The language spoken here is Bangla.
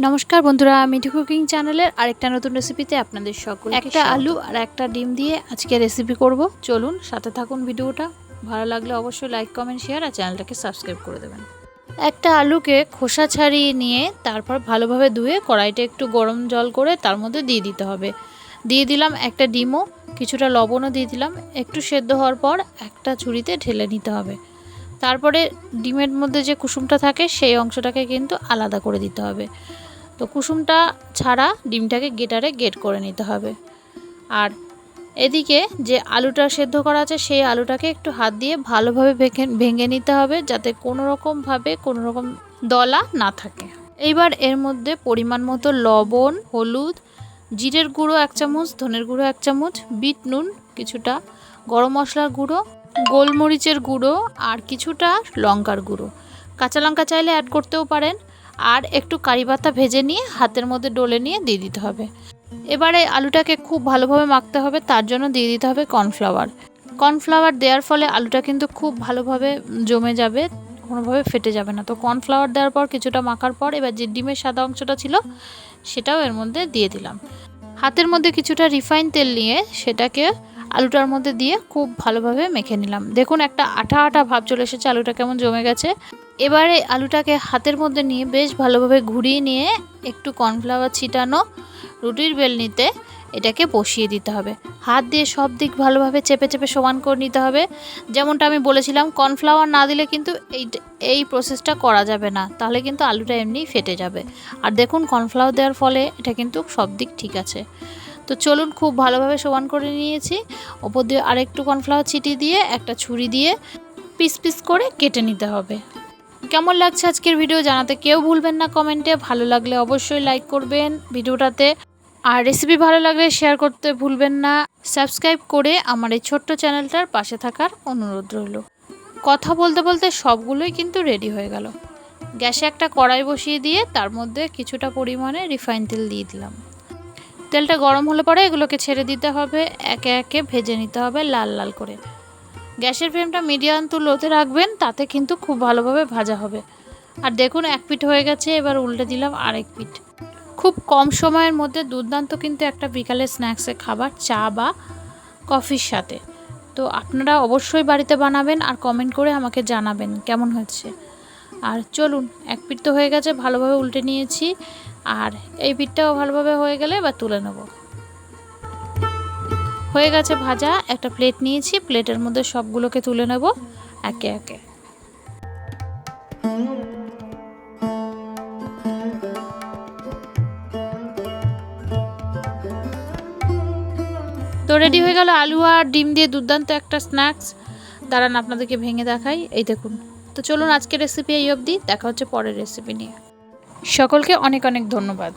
নমস্কার বন্ধুরা, মিঠু কুকিং চ্যানেলের আরেকটা নতুন রেসিপিতে আপনাদের সকলকে একটা আলু আর একটা ডিম দিয়ে আজকে রেসিপি করব। চলুন সাথে থাকুন। ভিডিওটা ভালো লাগলে অবশ্যই লাইক কমেন্ট শেয়ার আর চ্যানেলটাকে সাবস্ক্রাইব করে দেবেন। একটা আলুকে খোসা ছাড়িয়ে নিয়ে তারপর ভালোভাবে ধুয়ে কড়াইতে একটু গরম জল করে তার মধ্যে দিয়ে দিতে হবে। দিয়ে দিলাম একটা ডিমও, কিছুটা লবণও দিয়ে দিলাম। একটু সেদ্ধ হওয়ার পর একটা ঝুড়িতে ঢেলে নিতে হবে। তারপরে ডিমের মধ্যে যে কুসুমটা থাকে সেই অংশটাকে কিন্তু আলাদা করে দিতে হবে। তো কুসুমটা ছাড়া ডিমটাকে গ্রেট করে নিতে হবে। আর এদিকে যে আলুটা সেদ্ধ করা আছে সেই আলুটাকে একটু হাত দিয়ে ভালোভাবে ভেঙে নিতে হবে, যাতে কোনো রকম দলা না থাকে। এইবার এর মধ্যে পরিমাণ মতো লবণ, হলুদ, জিরের গুঁড়ো 1 চামচ, ধনের গুঁড়ো 1 চামচ, বিট নুন কিছুটা, গরম মশলার গুঁড়ো, গোলমরিচের গুঁড়ো আর কিছুটা লঙ্কার গুঁড়ো। কাঁচা লঙ্কা চাইলে অ্যাড করতেও পারেন। আর একটু কারি পাতা ভেজে নিয়ে হাতের মধ্যে ডলে নিয়ে দিয়ে দিতে হবে। এবারে আলুটাকে খুব ভালোভাবে মাখতে হবে, তার জন্য দিয়ে দিতে হবে কর্নফ্লাওয়ার দেওয়ার ফলে আলুটা কিন্তু খুব ভালোভাবে জমে যাবে, কোনোভাবে ফেটে যাবে না। তো কর্নফ্লাওয়ার দেওয়ার পর কিছুটা মাখার পর এবার যে ডিমের সাদা অংশটা ছিল সেটাও এর মধ্যে দিয়ে দিলাম। হাতের মধ্যে কিছুটা রিফাইন তেল নিয়ে সেটাকে আলুটার মধ্যে দিয়ে খুব ভালোভাবে মেখে নিলাম। দেখুন একটা আঠা আঠা ভাব চলে এসেছে, আলুটা কেমন জমে গেছে। এবারে আলুটাকে হাতের মধ্যে নিয়ে বেশ ভালোভাবে ঘুরিয়ে নিয়ে একটু কর্নফ্লাওয়ার ছিটানো রুটির বেলনিতে এটাকে বসিয়ে দিতে হবে। হাত দিয়ে সব দিক ভালোভাবে চেপে চেপে সমান করে নিতে হবে। যেমনটা আমি বলেছিলাম, কর্নফ্লাওয়ার না দিলে কিন্তু এই প্রসেসটা করা যাবে না, তাহলে কিন্তু আলুটা এমনি ফেটে যাবে। আর দেখুন কর্নফ্লাওয়ার দেওয়ার ফলে এটা কিন্তু সব দিক ঠিক আছে। তো চলুন, খুব ভালোভাবে সমান করে নিয়েছি। ওপর দিয়ে আরেকটু কর্নফ্লাওয়ার ছিটিয়ে দিয়ে একটা ছুরি দিয়ে পিস পিস করে কেটে নিতে হবে। কেমন লাগছে আজকের ভিডিও জানাতে কেউ ভুলবেন না কমেন্টে। ভালো লাগলে অবশ্যই লাইক করবেন ভিডিওটাতে, আর রেসিপি ভালো লাগলে শেয়ার করতে ভুলবেন না। সাবস্ক্রাইব করে আমার এই ছোট্ট চ্যানেলটার পাশে থাকার অনুরোধ রইল। কথা বলতে বলতে সবগুলোই কিন্তু রেডি হয়ে গেল। গ্যাসে একটা কড়াই বসিয়ে দিয়ে তার মধ্যে কিছুটা পরিমাণে রিফাইন তেল দিয়ে দিলাম। তেলটা গরম হলে পরে এগুলোকে ছেড়ে দিতে হবে, একে একে ভেজে নিতে হবে লাল লাল করে। গ্যাসের ফ্লেমটা মিডিয়াম টু লোতে রাখবেন, তাতে কিন্তু খুব ভালোভাবে ভাজা হবে। আর দেখুন এক পিঠ হয়ে গেছে, এবার উল্টে দিলাম আরেক পিঠ। খুব কম সময়ের মধ্যে দুর্দান্ত কিন্তু একটা বিকালের স্ন্যাক্সে খাবার, চা বা কফির সাথে। তো আপনারা অবশ্যই বাড়িতে বানাবেন আর কমেন্ট করে আমাকে জানাবেন কেমন হয়েছে। আর চলুন, এক পিঠ তো হয়ে গেছে, ভালোভাবে উল্টে নিয়েছি। আর এই পিঠটাও ভালোভাবে হয়ে গেলে এবার তুলে নেব। হয়ে গেছে ভাজা। একটা প্লেট নিয়েছি, প্লেটের মধ্যে সবগুলোকে তুলে নেব একে একে। তো রেডি হয়ে গেল আলু আর ডিম দিয়ে দুর্দান্ত একটা স্ন্যাক্স। দাঁড়ান আপনাদেরকে ভেঙে দেখাই। এই দেখুন। তো চলুন, আজকের রেসিপি এই অবধি, দেখা হচ্ছে পরের রেসিপি নিয়ে। সকলকে অনেক অনেক ধন্যবাদ।